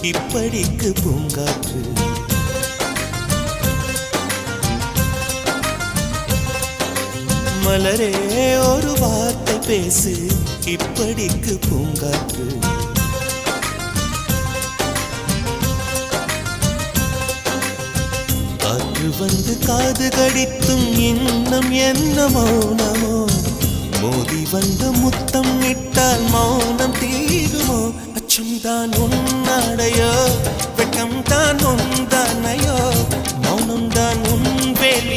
இப்படிக்கு பூங்காற்று. மலரே ஒரு வார்த்தை பேசு, இப்படிக்கு பூங்காற்று. காற்று வந்து காது கடித்தும் இன்னும் என்ன மௌனமோ, மோதி வந்து முத்தம் இட்டால் மௌனம் தீருமோ. அச்சம் தான் உன்னாடையோ, வெட்கம் தான் உன் தானையோ, மௌனம் தான் உன் வேலி.